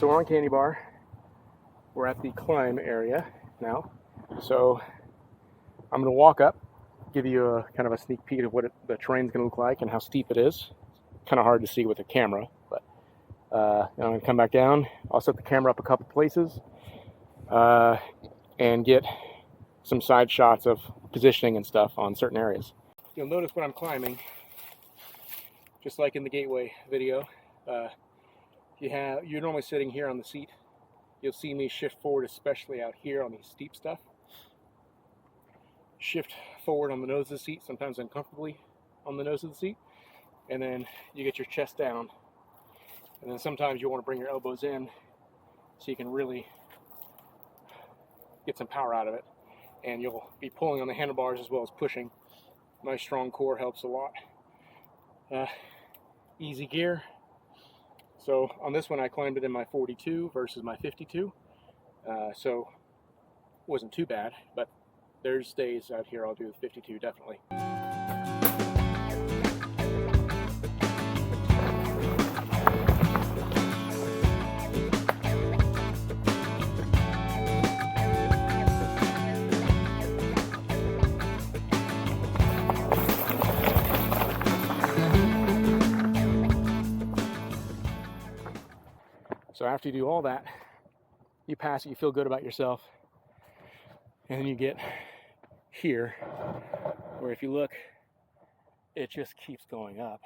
So we're on Candy Bar. We're at the climb area now. So I'm going to walk up, give you a kind of a sneak peek of what the terrain's going to look like and how steep it is. Kind of hard to see with a camera, but I'm going to come back down. I'll set the camera up a couple places and get some side shots of positioning and stuff on certain areas. You'll notice when I'm climbing, just like in the Gateway video, you're normally sitting here on the seat. You'll see me shift forward, especially out here on these steep stuff. Shift forward on the nose of the seat, sometimes uncomfortably on the nose of the seat, and then you get your chest down. And then sometimes you want to bring your elbows in so you can really get some power out of it. And you'll be pulling on the handlebars as well as pushing. Nice strong core helps a lot. Easy gear. So on this one I climbed it in my 42 versus my 52. So it wasn't too bad, but there's days out here I'll do the 52 definitely. So after you do all that, you pass it, you feel good about yourself, and then you get here, where if you look, it just keeps going up,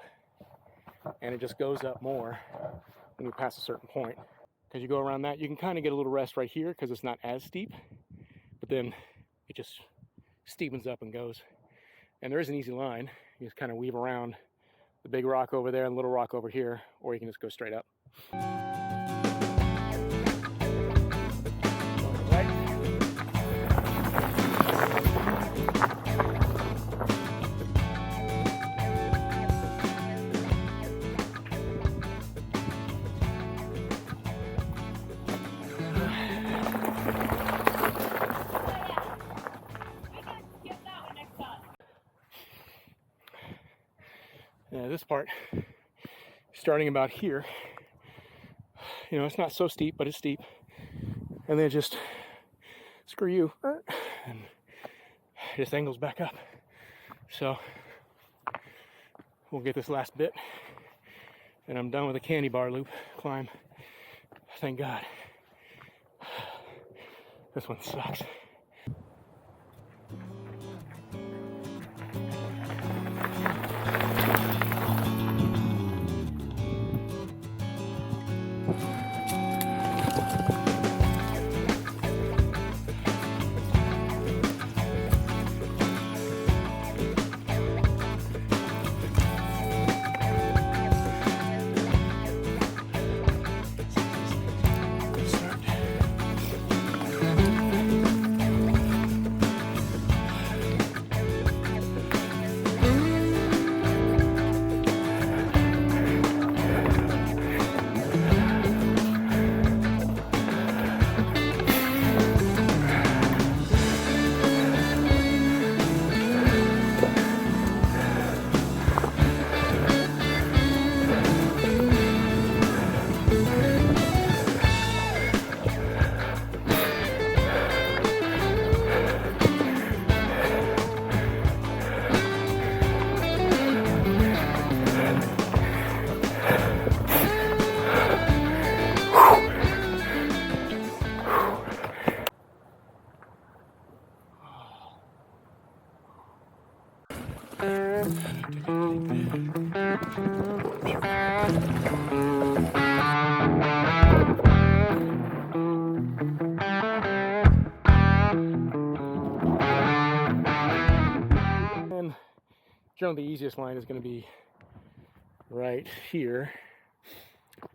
and it just goes up more when you pass a certain point. Because you go around that, you can kind of get a little rest right here because it's not as steep, but then it just steepens up and goes. And there is an easy line. You just kind of weave around the big rock over there and the little rock over here, or you can just go straight up. This part, starting about here, you know, it's not so steep, but it's steep. And then just screw you, and it just angles back up. So we'll get this last bit, and I'm done with the Candy Bar loop climb. Thank God. This one sucks. And generally the easiest line is going to be right here,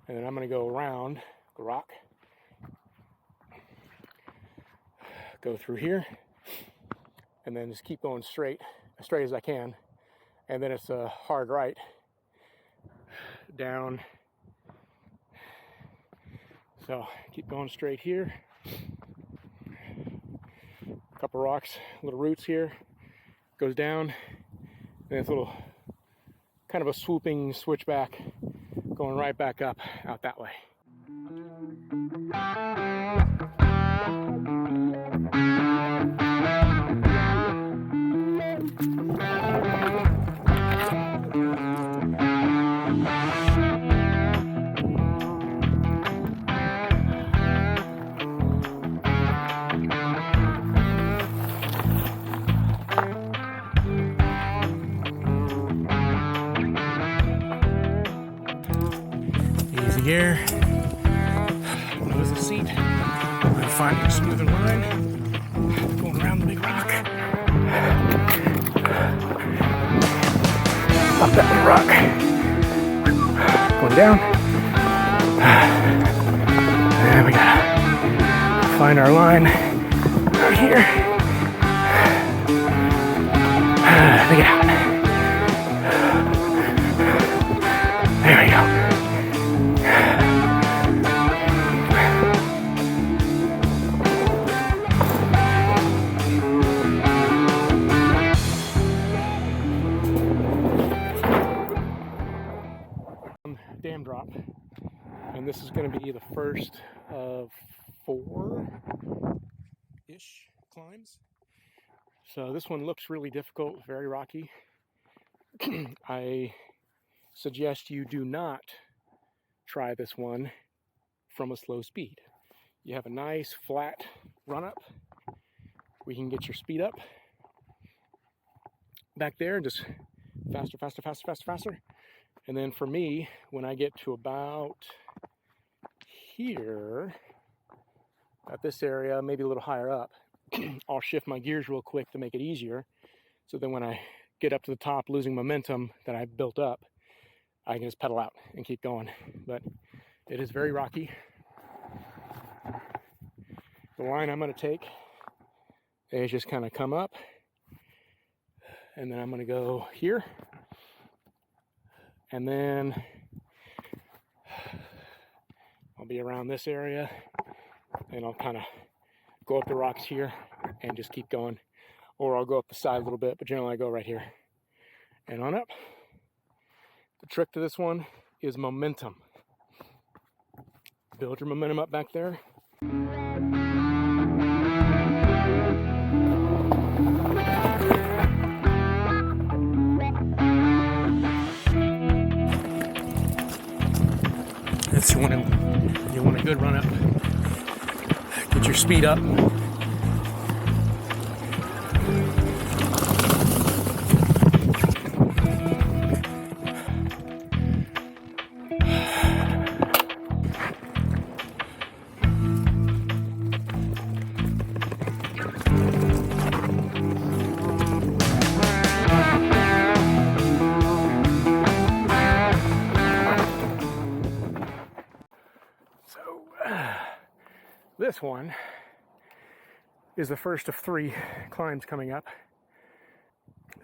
and then I'm going to go around the rock go through here, and then just keep going straight, as straight as I can. And then it's a hard right down. So keep going straight here. A couple rocks, little roots here, goes down, and it's a little kind of a swooping switchback going right back up out that way. Easy gear. Lose the seat. I'm finding a smoother line. Going around the big rock. Up that big rock. Going down. And we gotta find our line right here. Dig it out. There we go. Dam drop, and this is going to be the first of 4-ish climbs. So this one looks really difficult, very rocky. I suggest you do not try this one from a slow speed. You have a nice flat run up. We can get your speed up back there, just faster, faster, faster, faster, faster. And then for me, when I get to about here, at this area, maybe a little higher up, I'll shift my gears real quick to make it easier. So then when I get up to the top, losing momentum that I built up, I can just pedal out and keep going. But it is very rocky. The line I'm going to take is just kind of come up, and then I'm going to go here. And then I'll be around this area, and I'll kind of go up the rocks here and just keep going. Or I'll go up the side a little bit, but generally I go right here and on up. The trick to this one is momentum. Build your momentum up back there. You want a good run up. Get your speed up. This one is the first of 3 climbs coming up.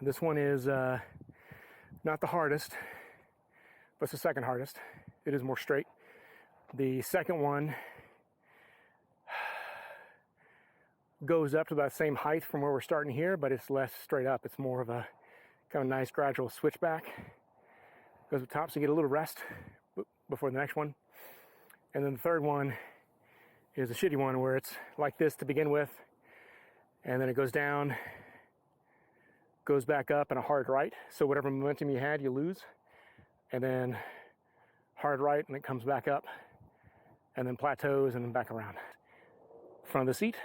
This one is not the hardest, but it's the second hardest. It is more straight. The second one goes up to that same height from where we're starting here, but it's less straight up. It's more of a kind of nice gradual switchback. Goes to the top, so you get a little rest before the next one. And then the third one is a shitty one where it's like this to begin with, and then it goes down, goes back up, and a hard right. So whatever momentum you had, you lose, and then hard right, and it comes back up, and then plateaus, and then back around. Front of the seat,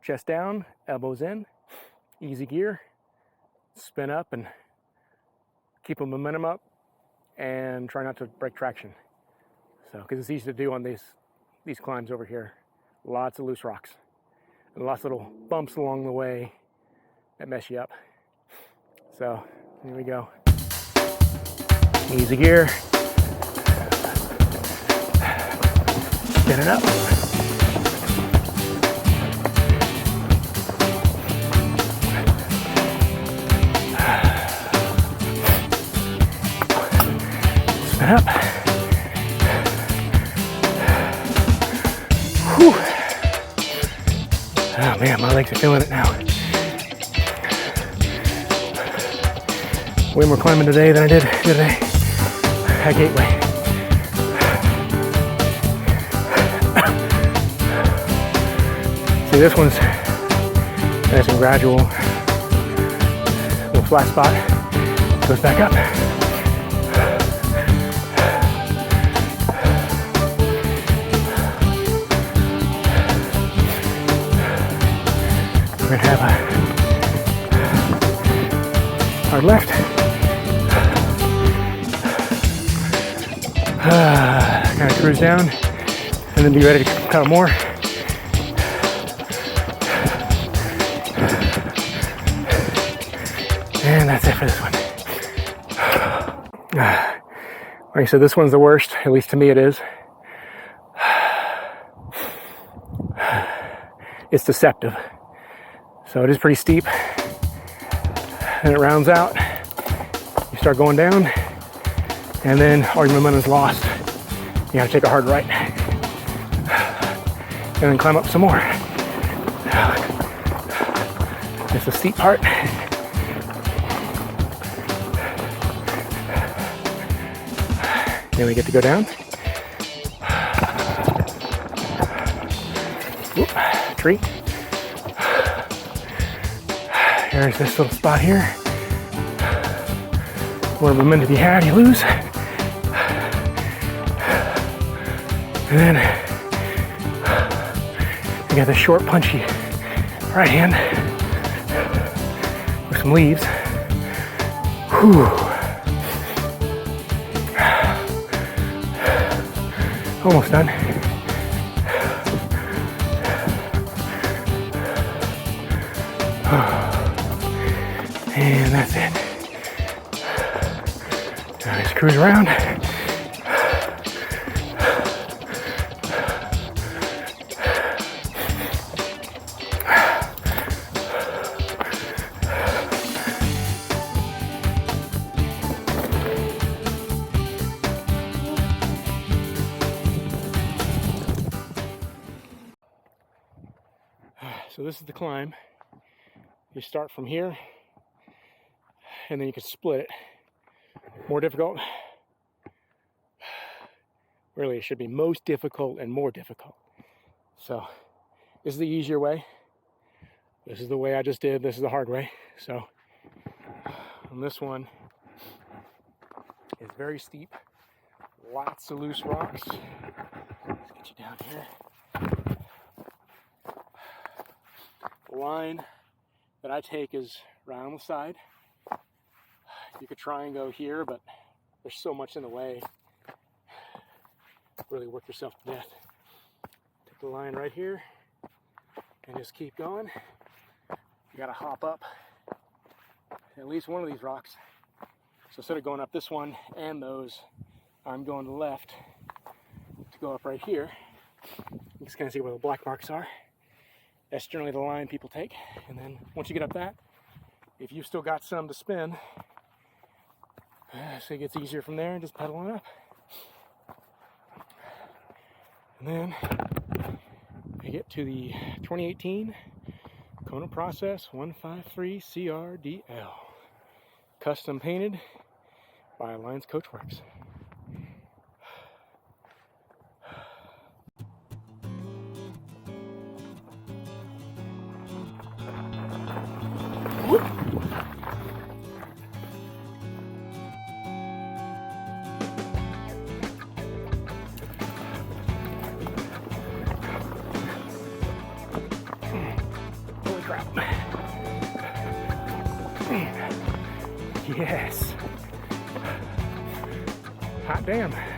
chest down, elbows in, easy gear, spin up, and keep the momentum up, and try not to break traction. So, because it's easy to do on these climbs over here. Lots of loose rocks and lots of little bumps along the way that mess you up. So here we go. Easy gear. Spin it up. up. Whew. Oh man, my legs are feeling it now. Way more climbing today than I did today at Gateway. See, this one's nice and gradual. Little flat spot. Goes back up. We're gonna have a hard left. Kind of cruise down and then be ready to cut more. And that's it for this one. Like I said, this one's the worst, at least to me it is. It's deceptive. So it is pretty steep. And it rounds out. You start going down. And then all your momentum's lost. You gotta take a hard right. And then climb up some more. It's the steep part. Then we get to go down. Oop, tree. There's this little spot here. Where momentum you had, you lose. And then you got this short, punchy right hand with some leaves. Whew. Almost done. And that's it. Now just cruise around. So this is the climb. You start from here, and then you can split it. More difficult. Really, it should be most difficult and more difficult. So this is the easier way. This is the way I just did. This is the hard way. So on this one, it's very steep. Lots of loose rocks. Let's get you down here. The line that I take is right on the side. You could try and go here, but there's so much in the way. Really work yourself to death. Take the line right here and just keep going. You gotta hop up at least one of these rocks. So instead of going up this one and those, I'm going to the left to go up right here. You just kind of see where the black marks are. That's generally the line people take. And then once you get up that, if you've still got some to spin, so it gets easier from there and just pedal on up. And then I get to the 2018 Kona Process 153 CRDL. Custom painted by Alliance Coachworks. Whoop. Holy crap. Yes. Hot damn.